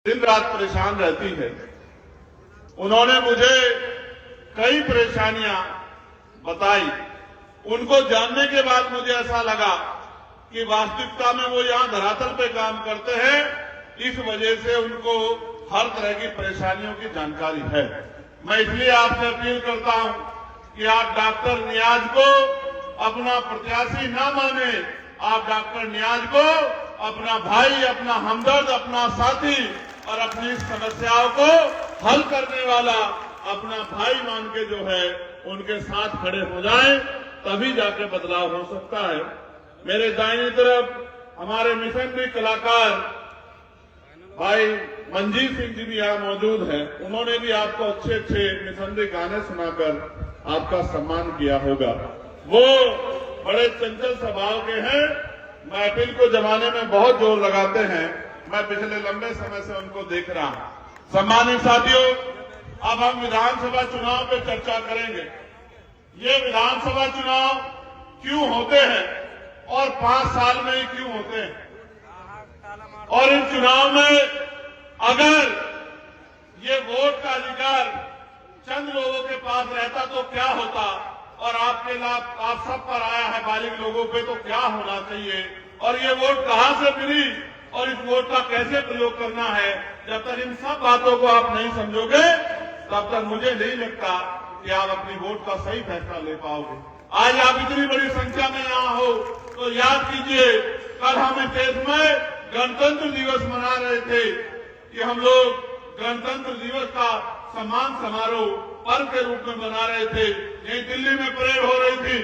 दिन रात परेशान रहती है। उन्होंने मुझे कई परेशानियां बताई। उनको जानने के बाद मुझे ऐसा लगा कि वास्तविकता में वो यहां धरातल पे काम करते हैं, इस वजह से उनको हर तरह की परेशानियों की जानकारी है। मैं इसलिए आपसे अपील करता हूं कि आप डॉक्टर नियाज को अपना प्रत्याशी ना माने, आप डॉक्टर नियाज को अपना भाई, अपना हमदर्द, अपना साथी और अपनी समस्याओं को हल करने वाला अपना भाई मान के जो है उनके साथ खड़े हो जाएं, तभी जाके बदलाव हो सकता है। मेरे दाहिनी तरफ हमारे मिशनरी कलाकार भाई मंजीत सिंह जी भी यहाँ मौजूद हैं। उन्होंने भी आपको अच्छे अच्छे मिशनरी गाने सुनाकर आपका सम्मान किया होगा। वो बड़े चंचल स्वभाव के हैं, महफिल को जमाने में बहुत जोर लगाते हैं। मैं पिछले लंबे समय से उनको देख रहा हूं। सम्मानित साथियों, अब हम विधानसभा चुनाव पे चर्चा करेंगे। ये विधानसभा चुनाव क्यों होते हैं और 5 साल में ही क्यों होते हैं, और इन चुनाव में अगर ये वोट का अधिकार चंद लोगों के पास रहता तो क्या होता, और आपके लाभ आप सब पर आया है बालिग लोगों पे, तो क्या होना चाहिए, और ये वोट कहां से मिली और इस वोट का कैसे प्रयोग करना है। जब तक इन सब बातों को आप नहीं समझोगे तब तक मुझे नहीं लगता कि आप अपनी वोट का सही फैसला ले पाओगे। आज आप इतनी बड़ी संख्या में यहाँ हो तो याद कीजिए, कल हम इस देश में गणतंत्र दिवस मना रहे थे कि हम लोग गणतंत्र दिवस का सम्मान समारोह पर्व के रूप में मना रहे थे। यही दिल्ली में परेड हो रही थी।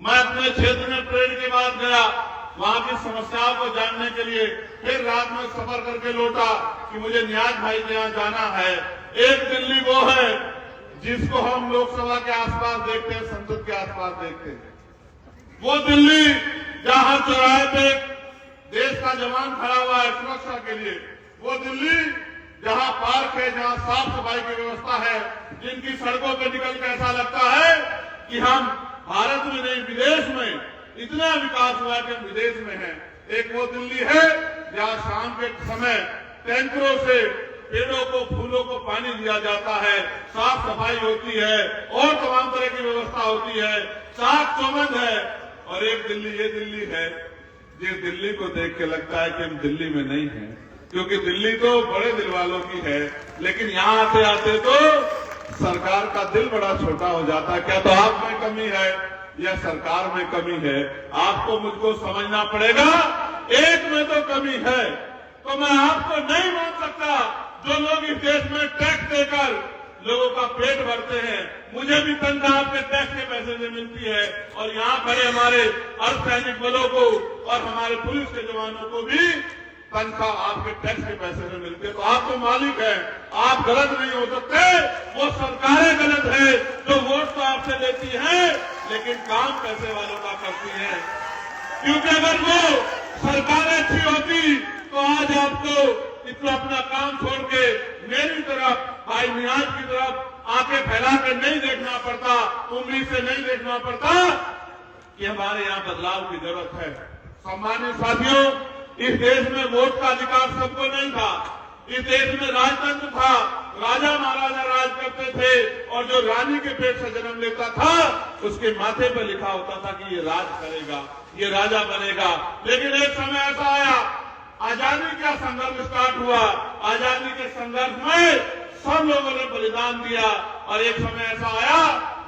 मैं अपने क्षेत्र में परेड के बाद गया, वहां की समस्याओं को जानने के लिए फिर रात में सफर करके लौटा कि मुझे नियाज भाई के यहाँ जाना है। एक दिल्ली वो है जिसको हम लोकसभा के आसपास देखते हैं, संसद के आसपास देखते हैं। वो दिल्ली जहां चौराहे पे देश का जवान खड़ा हुआ है सुरक्षा के लिए, वो दिल्ली जहां पार्क है, जहां साफ सफाई की व्यवस्था है, जिनकी सड़कों पे निकल के ऐसा लगता है कि हम भारत में नहीं विदेश में, इतना विकास हुआ कि हम विदेश में हैं। एक वो दिल्ली है जहां शाम के समय टैंकरों से पेड़ों को, फूलों को पानी दिया जाता है, साफ सफाई होती है और तमाम तरह की व्यवस्था होती है, साफ चौबंद है। और एक दिल्ली ये दिल्ली है जिस दिल्ली को देख के लगता है कि हम दिल्ली में नहीं हैं, क्योंकि दिल्ली तो बड़े दिल वालों की है, लेकिन यहाँ आते आते तो सरकार का दिल बड़ा छोटा हो जाता है। क्या तो आप में कमी है या सरकार में कमी है? आपको मुझको समझना पड़ेगा, एक में तो कमी है। तो मैं आपको नहीं मान सकता जो लोग इस देश में टैक्स देकर लोगों का पेट भरते हैं। मुझे भी तनख्वाह आपके टैक्स के पैसे से मिलती है, और यहाँ खड़े हमारे अर्धसैनिक बलों को और हमारे पुलिस के जवानों को भी तनख्वाह आपके टैक्स के पैसे से मिलती है। तो आप तो मालिक हैं, आप गलत नहीं हो सकते। वो सरकारें गलत है जो वोट तो आपसे लेती है लेकिन काम पैसे वालों का करती है। क्योंकि अगर वो सरकारें अच्छी होती तो आज आपको इतना अपना काम छोड़ के मेरी तरफ, भाई नियाज की तरफ आंखें फैला कर नहीं देखना पड़ता, उंगली से नहीं देखना पड़ता कि हमारे यहाँ बदलाव की जरूरत है। सम्मानित साथियों, इस देश में वोट का अधिकार सबको नहीं था। इस देश में राजतंत्र था, राजा महाराजा राज करते थे, और जो रानी के पेट से जन्म लेता था उसके माथे पर लिखा होता था कि ये राज करेगा, ये राजा बनेगा। लेकिन एक समय ऐसा आया, आजादी का संघर्ष स्टार्ट हुआ, आजादी के संघर्ष में सब लोगों ने बलिदान दिया, और एक समय ऐसा आया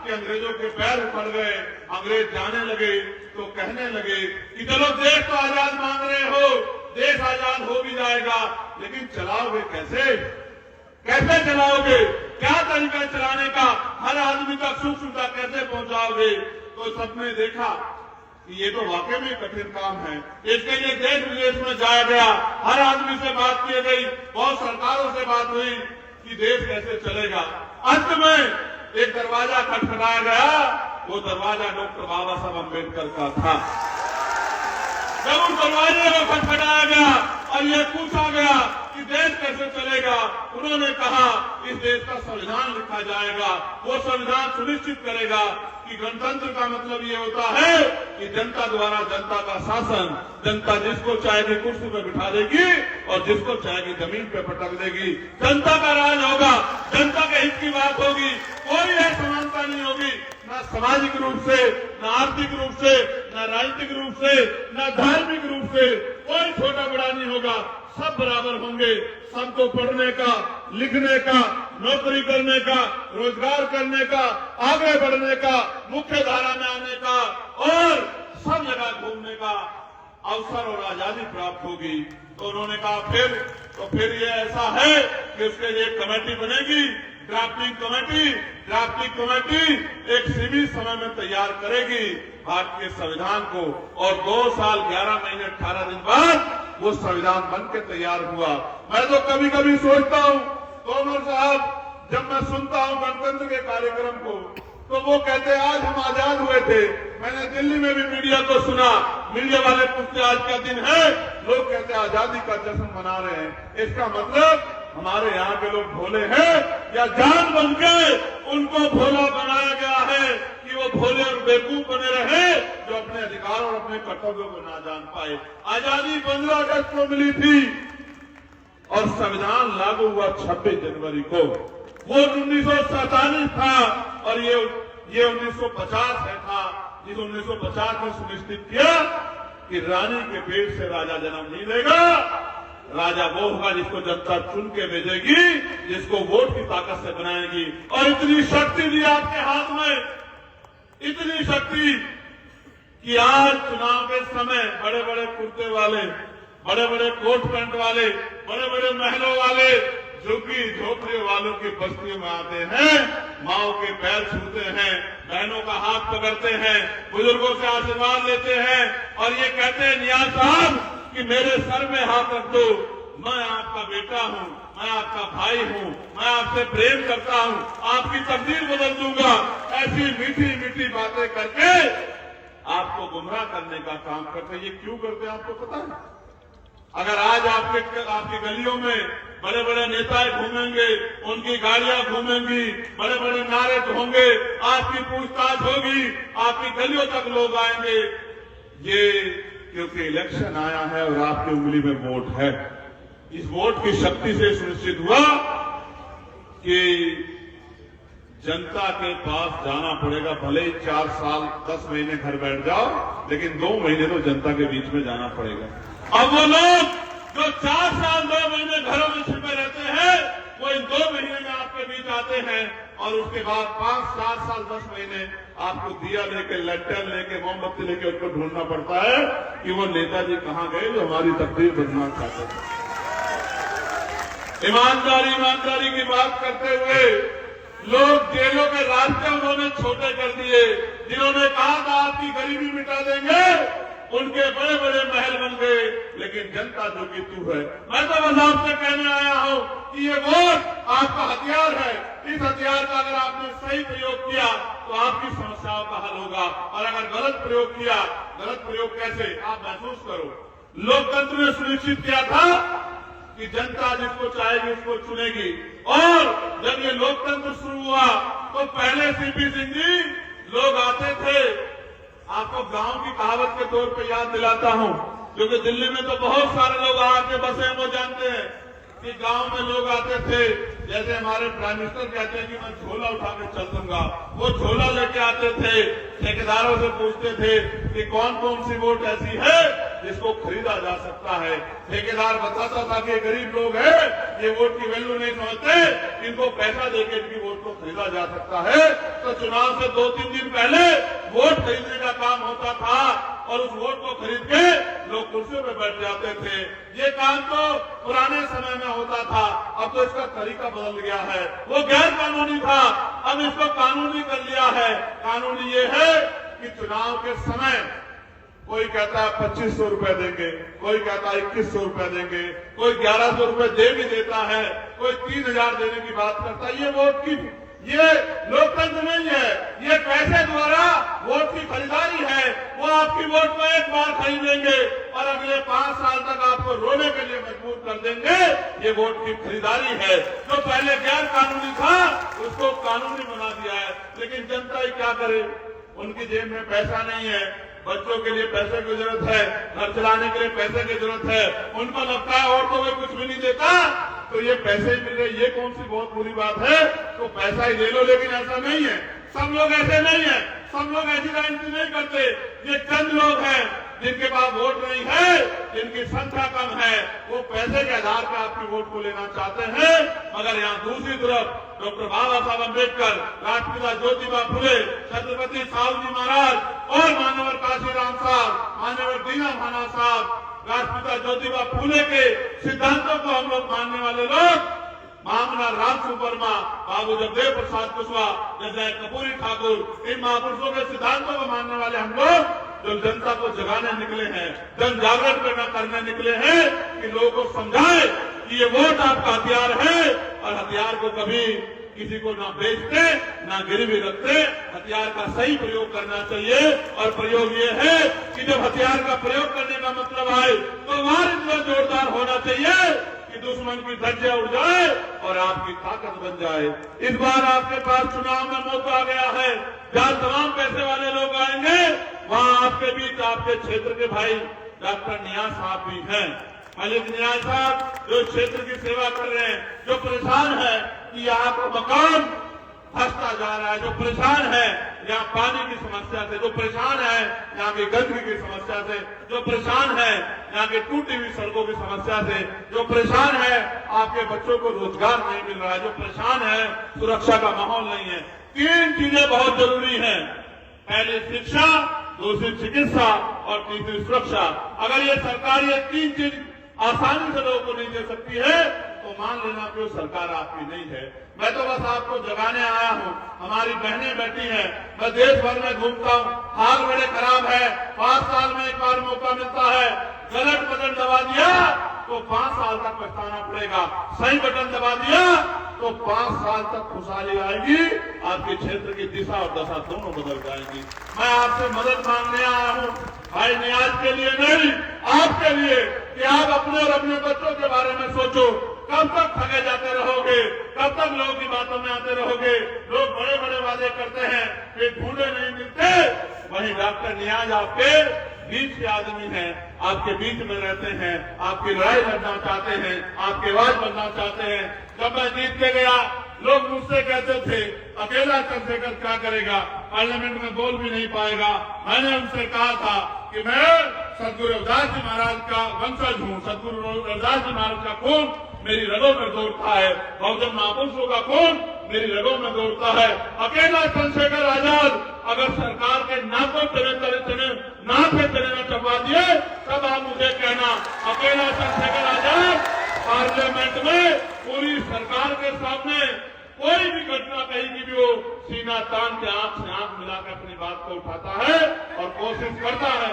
कि अंग्रेजों के पैर उखड़ गए। अंग्रेज जाने लगे तो कहने लगे कि चलो देश तो आजाद मांग रहे हो, देश आजाद हो भी जाएगा, लेकिन चलाओगे कैसे? कैसे चलाओगे? क्या तरीका चलाने का? हर आदमी तक सुख सुविधा कैसे पहुंचाओगे? तो सबने देखा कि ये तो वाकई में कठिन काम है। इसके लिए देश विदेश में जाया गया, हर आदमी से बात की गई, बहुत सरकारों से बात हुई कि देश कैसे चलेगा। अंत में एक दरवाजा खटखटाया गया, वो दरवाजा डॉक्टर बाबा साहब अम्बेडकर का था। जब उस दरवाजे को खटखटाया गया और ये पूछा गया कि देश कैसे चलेगा, उन्होंने कहा इस देश का संविधान लिखा जाएगा, वो संविधान सुनिश्चित करेगा कि गणतंत्र का मतलब ये होता है कि जनता द्वारा जनता का शासन, जनता जिसको चाहेगी कुर्सी पर बिठा देगी और जिसको चाहेगी जमीन पे पटक देगी, जनता का राज होगा, जनता के हित की बात होगी, कोई असमानता नहीं होगी, न सामाजिक रूप से, न आर्थिक रूप से, न राजनीतिक रूप से, न धार्मिक रूप से, कोई छोटा बड़ा नहीं होगा, सब बराबर होंगे। सबको पढ़ने का, लिखने का, नौकरी करने का, रोजगार करने का, आगे बढ़ने का, मुख्य धारा में आने का और सब जगह घूमने का अवसर और आजादी प्राप्त होगी। तो उन्होंने कहा फिर ये ऐसा है कि उसके लिए कमेटी बनेगी, ड्राफ्टिंग कमेटी एक सीमित समय में तैयार करेगी भारतीय संविधान को, और 2 साल 11 महीने 18 दिन बाद वो संविधान बन के तैयार हुआ। मैं तो कभी कभी सोचता हूँ, तोमर साहब, जब मैं सुनता हूँ गणतंत्र के कार्यक्रम को, तो वो कहते हैं आज हम आजाद हुए थे। मैंने दिल्ली में भी मीडिया को सुना, मीडिया वाले पूछते आज का दिन है, लोग कहते हैं आजादी का जश्न मना रहे हैं। इसका मतलब हमारे यहाँ के लोग भोले हैं या जान बन के उनको भोला बनाया गया है कि वो भोले और बेवकूफ बने रहे, जो अपने अधिकार और अपने कर्तव्यों को ना जान पाए। आजादी 15 अगस्त को मिली थी और संविधान लागू हुआ 26 जनवरी को। वो 1947 था और ये 1950 है था, जिस 1950 में सुनिश्चित किया कि रानी के पेट से राजा जन्म नहीं लेगा, राजा वो होगा जिसको जनता चुन के भेजेगी, जिसको वोट की ताकत से बनाएगी। और इतनी शक्ति दी आपके हाथ में, इतनी शक्ति कि आज चुनाव के समय बड़े बड़े कुर्ते वाले, बड़े बड़े कोट पैंट वाले, बड़े बड़े महलों वाले, झुग्गी झोपड़ियों वालों की बस्तियों में आते हैं, माओ के पैर छूते हैं, बहनों का हाथ पकड़ते हैं, बुजुर्गों से आशीर्वाद लेते हैं और ये कहते हैं नियाज साहब कि मेरे सर में हाथ रख दो, मैं आपका बेटा हूँ, मैं आपका भाई हूँ, मैं आपसे प्रेम करता हूँ, आपकी तकदीर बदल दूंगा। ऐसी मीठी मीठी बातें करके आपको गुमराह करने का काम करते। ये क्यों करते हैं आपको पता है? अगर आज आपकी गलियों में बड़े बड़े नेता घूमेंगे, उनकी गाड़ियां घूमेंगी, बड़े बड़े नारे होंगे, आपकी पूछताछ होगी, आपकी गलियों तक लोग आएंगे, ये क्योंकि इलेक्शन आया है और आपकी उंगली में वोट है। इस वोट की शक्ति से सुनिश्चित हुआ कि जनता के पास जाना पड़ेगा, भले ही 4 साल 10 महीने घर बैठ जाओ, लेकिन 2 महीने तो जनता के बीच में जाना पड़ेगा। अब वो लोग जो 4 साल 2 महीने घरों में छिपे रहते हैं, वो इन 2 महीने में आपके बीच आते हैं और उसके बाद 5, 4 साल 10 महीने आपको दिया लेके, लैंटर्न लेके, मोमबत्ती लेके उनको ढूंढना पड़ता है कि वो नेताजी कहाँ गए जो हमारी तकदीर बदलना चाहते थे। ईमानदारी की बात करते हुए लोग जेलों के रास्ते उन्होंने छोटे कर दिए। जिन्होंने कहा था आपकी गरीबी मिटा देंगे, उनके बड़े बड़े महल बन गए, लेकिन जनता जो कि तू है। मैं तो बस आपसे कहने आया हूं कि ये वोट आपका हथियार है। इस हथियार का अगर आपने सही प्रयोग किया तो आपकी समस्याओं का हल होगा, और अगर गलत प्रयोग किया, गलत प्रयोग कैसे आप महसूस करो। लोकतंत्र ने सुनिश्चित किया था कि जनता जिसको चाहेगी उसको चुनेगी, और जब ये लोकतंत्र शुरू हुआ तो पहले सीपी सिंह जी लोग आते थे। आपको गांव की कहावत के तौर पे याद दिलाता हूं, क्योंकि दिल्ली में तो बहुत सारे लोग आके बसे हैं, वो जानते हैं कि गांव में लोग आते थे, जैसे हमारे प्राइम मिनिस्टर कहते हैं कि मैं झोला उठा के चल दूंगा, वो झोला लेके आते थे, ठेकेदारों से पूछते थे कि कौन कौन सी वोट ऐसी है जिसको खरीदा जा सकता है। ठेकेदार बताता था कि गरीब लोग हैं, ये वोट की वैल्यू नहीं समझते, इनको पैसा देके इनकी वोट को खरीदा जा सकता है। तो चुनाव से 2-3 दिन पहले वोट खरीदने का काम होता था और उस वोट को खरीद के लोग कुर्सियों पे बैठ जाते थे। ये काम तो पुराने समय में होता था, अब तो इसका तरीका बदल गया है। वो गैर कानूनी था, अब इसको कानूनी कर लिया है। कानूनी ये है कि चुनाव के समय कोई कहता है 2500 रुपए देंगे, कोई कहता है 2100 रुपए देंगे, कोई 1100 रुपए दे भी देता है, कोई 3000 देने की बात करता है। ये ये लोकतंत्र नहीं है, ये पैसे द्वारा वोट की खरीदारी है। वो आपकी वोट को एक बार खरीदेंगे और अगले 5 साल तक आपको रोने के लिए मजबूर कर देंगे। ये वोट की खरीदारी है। जो पहले गैर कानूनी था उसको कानूनी बना दिया है। लेकिन जनता ही क्या करे, उनकी जेब में पैसा नहीं है, बच्चों के लिए पैसे की जरूरत है, घर चलाने के लिए पैसे की जरूरत है। उनको लगता है और तो वे कुछ भी नहीं देता, तो ये पैसे ही मिल रहे, ये कौन सी बहुत बुरी बात है, तो पैसा ही ले लो। लेकिन ऐसा नहीं है, सब लोग ऐसे नहीं है, सब लोग ऐसी राजनीति नहीं करते। ये चंद लोग हैं जिनके पास वोट नहीं है, जिनकी संख्या कम है, वो पैसे के आधार पर आपकी वोट को लेना चाहते हैं। मगर यहाँ दूसरी तरफ डॉक्टर बाबा साहब अम्बेडकर, राष्ट्रपिता ज्योतिबा फुले, छत्रपति साहूजी महाराज और मान्यवर काशीराम साहब, मान्यवर दीना भाना साहब, राष्ट्रपिता ज्योतिबा फुले के सिद्धांतों को हम लोग मानने वाले लोग, महामना रामसु वर्मा, बाबू जगदेव प्रसाद कुशवाहा, जैसे कपूरी ठाकुर, इन महापुरुषों के सिद्धांतों को मानने वाले हम लोग जो जनता को जगाने निकले हैं, जन जागरण करने निकले हैं कि लोगों को समझाए कि ये वोट आपका हथियार है और हथियार को कभी किसी को ना बेचते ना गिरवी रखते, हथियार का सही प्रयोग करना चाहिए। और प्रयोग ये है कि जब हथियार का प्रयोग करने का मतलब आए तो वार इतना जोरदार होना चाहिए कि दुश्मन की धज्जियां उड़ जाए और आपकी ताकत बन जाए। इस बार आपके पास चुनाव में मौका आ गया है, जहां तमाम पैसे वाले लोग आएंगे, वहां आपके बीच आपके क्षेत्र के भाई डॉक्टर नियाज साहब भी हैं। मलिक नियाज साहब जो क्षेत्र की सेवा कर रहे हैं, जो परेशान है कि यहाँ का मकान धंसता जा रहा है, जो परेशान है यहाँ पानी की समस्या से, जो परेशान है यहाँ की गंदगी की समस्या से, जो परेशान है यहाँ की टूटी हुई सड़कों की समस्या से, जो परेशान है आपके बच्चों को रोजगार नहीं मिल रहा है, जो परेशान है सुरक्षा का माहौल नहीं है। 3 चीजें बहुत जरूरी हैं, पहली शिक्षा, दूसरी चिकित्सा और तीसरी सुरक्षा। अगर ये सरकार ये 3 चीज आसानी से लोगों को नहीं दे सकती है तो मान लेना कि वो सरकार आपकी नहीं है। मैं तो बस आपको जगाने आया हूँ। हमारी बहनें बैठी हैं, मैं देश भर में घूमता हूँ, हाल बड़े खराब है। 5 साल में एक बार मौका मिलता है, गलत बटन दबा दिया तो 5 साल तक पछताना पड़ेगा, सही बटन दबा दिया तो 5 साल तक खुशहाली आएगी, आपके क्षेत्र की दिशा और दशा दोनों बदल जाएंगी। मैं आपसे मदद मांगने आया हूँ, भाई नियाज के लिए नहीं, आपके लिए, कि आप अपने और अपने बच्चों के बारे में सोचो। कब तक ठगे जाते रहोगे, कब तक लोगों की बातों में आते रहोगे। लोग बड़े बड़े वादे करते हैं, फिर ढूंढे नहीं मिलते। वहीं डॉक्टर नियाज आपके बीच के आदमी हैं, आपके बीच में रहते हैं, आपकी लड़ाई लड़ना चाहते हैं, आपकी आवाज बनना चाहते हैं। जब मैं जीत के गया, लोग मुझसे कहते थे अकेला चंद्रशेखर क्या करेगा, पार्लियामेंट में बोल भी नहीं पाएगा। मैंने उनसे कहा था कि मैं सदगुरु रविदास जी महाराज का वंशज हूँ, सदगुरु रविदास जी महाराज का खून मेरी रगों में दौड़ता है, बहुजन महापुरुषों का खून मेरी रगों में दौड़ता है। अकेला चंद्रशेखर आजाद अगर सरकार के नाकों नाक पे चले न चबा दिए, तब आप मुझे कहना अकेला चंद्रशेखर आजाद पार्लियामेंट में पूरी सरकार के सामने कोई भी घटना कहीं की भी हो, सीना तान के आंख से आंख मिलाकर अपनी बात को उठाता है और कोशिश करता है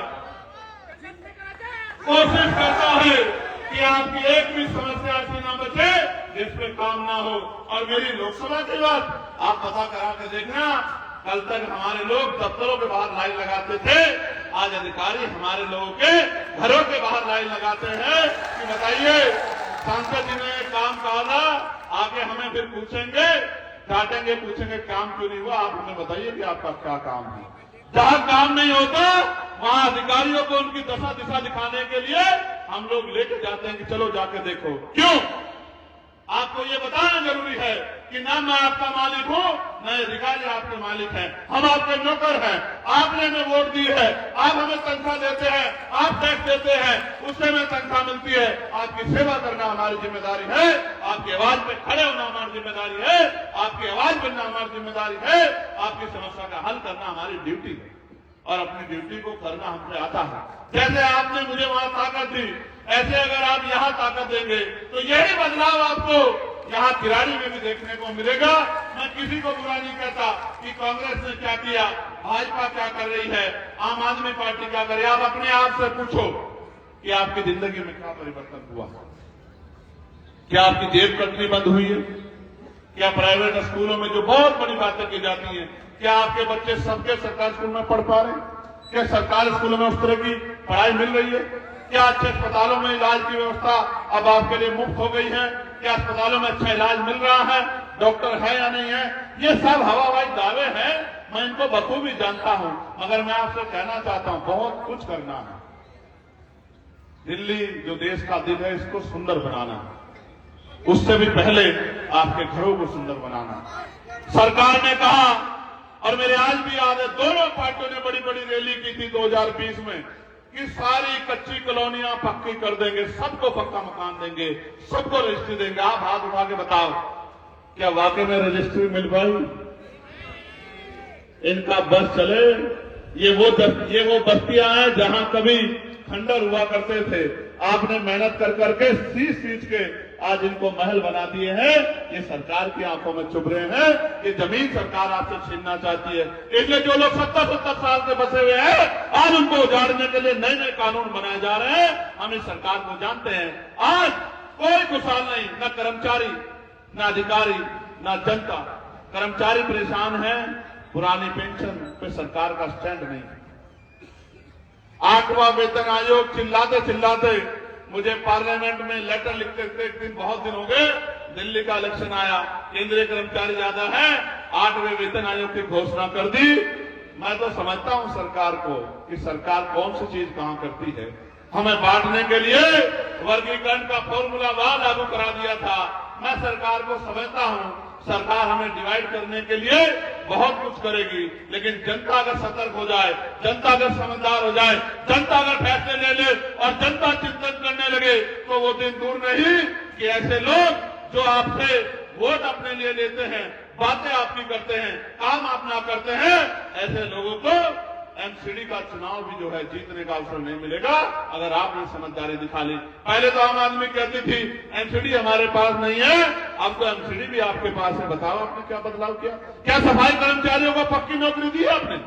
कि आपकी एक भी समस्या ऐसी ना बचे जिसपे काम ना हो। और मेरी लोकसभा की बात आप पता करा के देखना, कल तक हमारे लोग दफ्तरों के बाहर लाइन लगाते थे, आज अधिकारी हमारे लोगों के घरों के बाहर लाइन लगाते हैं कि बताइए सांसद जी ने काम कहा, आगे हमें फिर पूछेंगे, डांटेंगे, पूछेंगे काम क्यों नहीं हुआ, आप हमें बताइए कि आपका क्या काम है। जहां काम नहीं होता वहां अधिकारियों को उनकी दशा दिशा दिखाने के लिए हम लोग लेके जाते हैं कि चलो जाके देखो। क्यों? आपको ये बताना जरूरी है कि ना मैं आपका मालिक हूं, न अधिकारी आपके मालिक हैं, हम आपके नौकर हैं। आपने हमें वोट दी है, आप हमें तनख्वाह देते हैं, आप टैक्स देते हैं, उससे हमें तनख्वाह मिलती है। आपकी सेवा करना हमारी जिम्मेदारी है, आपकी आवाज पे खड़े होना हमारी जिम्मेदारी है, आपकी आवाज बनना हमारी जिम्मेदारी है, आपकी समस्या का हल करना हमारी ड्यूटी है और अपनी ड्यूटी को करना हमसे आता है। जैसे आपने मुझे वहां ताकत दी, ऐसे अगर आप यहाँ ताकत देंगे तो यही बदलाव आपको यहाँ किराड़ी में भी देखने को मिलेगा। मैं किसी को बुरा नहीं कहता कि कांग्रेस ने क्या किया, भाजपा क्या कर रही है, आम आदमी पार्टी क्या कर रही है। आप अपने आप से पूछो कि आपकी जिंदगी में क्या परिवर्तन हुआ, क्या आपकी जेब कटनी बंद हुई है, क्या प्राइवेट स्कूलों में जो बहुत बड़ी बातें की जाती हैं, क्या आपके बच्चे सबके सरकारी स्कूल में पढ़ पा रहे हैं? क्या सरकारी स्कूलों में उस तरह की पढ़ाई मिल रही है? क्या अच्छे अस्पतालों में इलाज की व्यवस्था अब आपके लिए मुफ्त हो गई है? क्या अस्पतालों में अच्छा इलाज मिल रहा है? डॉक्टर है या नहीं है? ये सब हवाबाजी दावे हैं, मैं इनको बखूबी जानता हूं, मगर मैं आपसे कहना चाहता हूं बहुत कुछ करना है। दिल्ली जो देश का दिल है, इसको सुंदर बनाना है। उससे भी पहले आपके घरों को सुंदर बनाना है। सरकार ने कहा, और मेरे आज भी याद है, दोनों पार्टियों ने बड़ी बड़ी रैली की थी 2020 में कि सारी कच्ची कॉलोनियां पक्की कर देंगे, सबको पक्का मकान देंगे, सबको रजिस्ट्री देंगे। आप हाथ उठा के बताओ, क्या वाकई में रजिस्ट्री मिल पाई? इनका बस चले। ये वो बस्तियां हैं जहां कभी खंडर हुआ करते थे। आपने मेहनत कर करके सींच के आज इनको महल बना दिए हैं। ये सरकार की आंखों में चुभ रहे हैं। ये जमीन सरकार आपसे छीनना चाहती है। इसलिए जो लोग 70-70 साल से बसे हुए हैं, आज उनको उजाड़ने के लिए नए नए कानून बनाए जा रहे हैं। हम इस सरकार को जानते हैं। आज कोई खुशहाल नहीं, न कर्मचारी, न अधिकारी, न जनता। कर्मचारी परेशान है, पुरानी पेंशन पे सरकार का स्टैंड नहीं। 8वां वेतन आयोग चिल्लाते चिल्लाते मुझे पार्लियामेंट में लेटर लिखते लिखते एक दिन, बहुत दिन हो गए, दिल्ली का इलेक्शन आया, केंद्रीय कर्मचारी ज्यादा है, 8वें वेतन आयोग की घोषणा कर दी। मैं तो समझता हूं सरकार को कि सरकार कौन सी चीज कहां करती है। हमें बांटने के लिए वर्गीकरण का फॉर्मूला वहां लागू करा दिया था। मैं सरकार को समझता हूं, सरकार हमें डिवाइड करने के लिए बहुत कुछ करेगी, लेकिन जनता अगर सतर्क हो जाए, जनता अगर समझदार हो जाए, जनता अगर फैसले ले ले और जनता चिंतन करने लगे, तो वो दिन दूर नहीं कि ऐसे लोग जो आपसे वोट अपने लिए लेते हैं, बातें आपकी करते हैं, काम आप ना करते हैं, ऐसे लोगों को एमसीडी का चुनाव भी जो है जीतने का अवसर नहीं मिलेगा अगर आपने समझदारी दिखा ली। पहले तो आम आदमी कहती थी एमसीडी हमारे पास नहीं है, अब तो एमसीडी भी आपके पास है। बताओ आपने क्या बदलाव किया? क्या सफाई कर्मचारियों को पक्की नौकरी दी है आपने?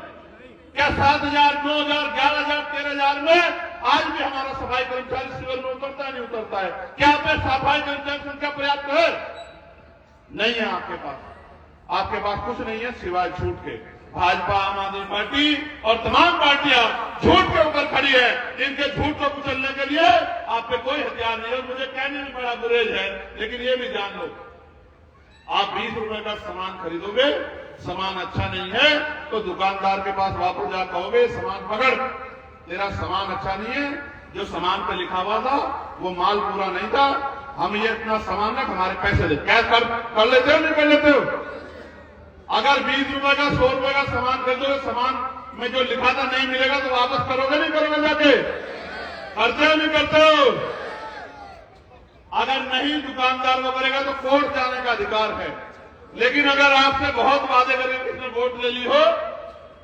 क्या 7,000, 9,000, 11,000, 13,000 में आज भी हमारा सफाई कर्मचारी सिविल में उतरता है, नहीं उतरता है? क्या आपने सफाई कर्मचारी संख्या पर्याप्त है? नहीं है आपके पास। आपके पास कुछ नहीं है सिवाय झूठ के। भाजपा, आम आदमी पार्टी और तमाम पार्टियां झूठ के ऊपर खड़ी है। इनके झूठ को कुचलने के लिए आप पे कोई हथियार नहीं है। मुझे कहने में बड़ा गुरेज है, लेकिन ये भी जान लो, आप 20 रुपए का सामान खरीदोगे, सामान अच्छा नहीं है तो दुकानदार के पास वापस जा कहोगे सामान पकड़, तेरा सामान अच्छा नहीं है, जो सामान पे लिखा हुआ था वो माल पूरा नहीं था, हम ये इतना सामान रख, हमारे पैसे दे। क्या कर लेते हो, नहीं कर लेते हो? अगर 20 रुपए का 100 रुपए का सामान खरीदोगे, सामान में जो लिखा था नहीं मिलेगा तो वापस करोगे नहीं करोगे? जाके करते हो नहीं करते हो? अगर नहीं दुकानदार वो करेगा तो कोर्ट जाने का अधिकार है। लेकिन अगर आपसे बहुत वादे करके किसने वोट ले ली हो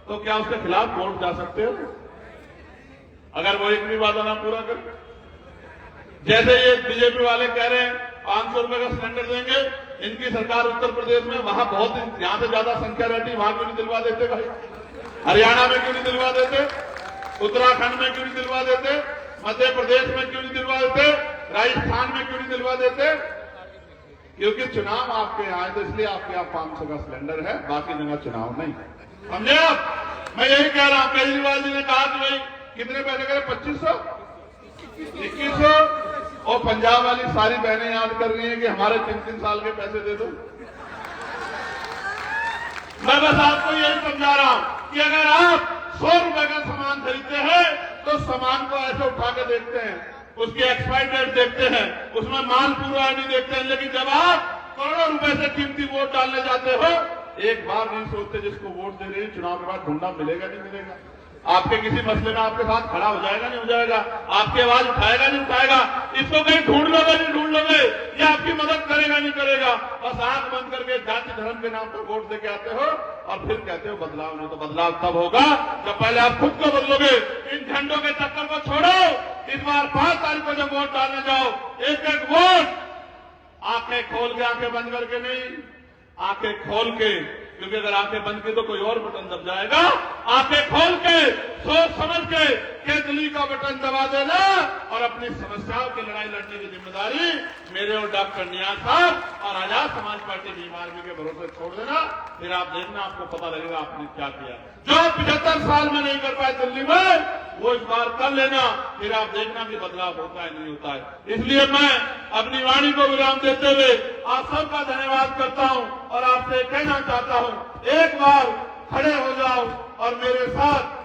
तो क्या उसके खिलाफ कोर्ट जा सकते हो अगर वो एक भी वादा ना पूरा करे? जैसे ये बीजेपी वाले कह रहे हैं 500 रुपए का सिलेंडर देंगे, इनकी सरकार उत्तर प्रदेश में, वहां बहुत यहां से ज्यादा संख्या रहती, वहां क्यों नहीं दिलवा देते भाई? हरियाणा में क्यों नहीं दिलवा देते? उत्तराखंड में क्यों नहीं दिलवा देते? मध्य प्रदेश में क्यों नहीं दिलवा देते? राजस्थान में क्यों नहीं दिलवा देते? क्योंकि चुनाव आपके यहाँ है, तो इसलिए आपके यहाँ 500 का सिलेंडर है, बाकी जगह चुनाव नहीं। समझे आप? मैं यही कह रहा हूं। केजरीवाल जी ने कहा कि भाई कितने पैसे करे? 2500, 2100, और पंजाब वाली सारी बहनें याद कर रही हैं कि हमारे 3-3 साल के पैसे दे दो। मैं बस आपको यही समझा रहा हूं कि अगर आप 100 रुपए का सामान खरीदते हैं तो सामान को ऐसे उठा के देखते हैं, उसकी एक्सपायरी डेट देखते हैं, उसमें माल पूरा नहीं देखते हैं। लेकिन जब आप करोड़ों रुपए से कीमती वोट डालने जाते हो, एक बार नहीं सोचते जिसको वोट दे रहे हैं चुनाव के बाद ढूंढना मिलेगा नहीं मिलेगा, आपके किसी मसले में आपके साथ खड़ा हो जाएगा नहीं हो जाएगा, आपकी आवाज उठाएगा नहीं उठाएगा, इसको कहीं ढूंढ लोगे नहीं ढूंढ लोगे, ये आपकी मदद करेगा नहीं करेगा। बस आंख बंद करके जाति धर्म के नाम पर वोट देके आते हो और फिर कहते हो बदलाव नहीं। तो बदलाव तब होगा जब पहले आप खुद को बदलोगे। इन झंडों के चक्कर को छोड़ो। इस बार 5 तारीख को जब वोट डालने जाओ, एक एक वोट आंखें खोल के, आंखें बंद करके नहीं, आंखें खोल के, क्योंकि अगर आंखें बंद की तो कोई और बटन दब जाएगा। आंखें खोल के, सोच समझ के केतली का बटन दबा देना और अपनी समस्याओं की लड़ाई लड़ने की जिम्मेदारी मेरे और डॉक्टर नियाज साहब और आजाद समाज पार्टी भीम आर्मी के भरोसे छोड़ देना। फिर आप देखना, आपको पता लगेगा आपने क्या किया। जो 75 साल में नहीं कर पाए दिल्ली में, वो इस बार कर लेना, फिर आप देखना कि बदलाव होता है नहीं होता है। इसलिए मैं अपनी वाणी को विराम देते हुए आप सबका धन्यवाद करता हूं और आपसे कहना चाहता हूं, एक बार खड़े हो जाओ और मेरे साथ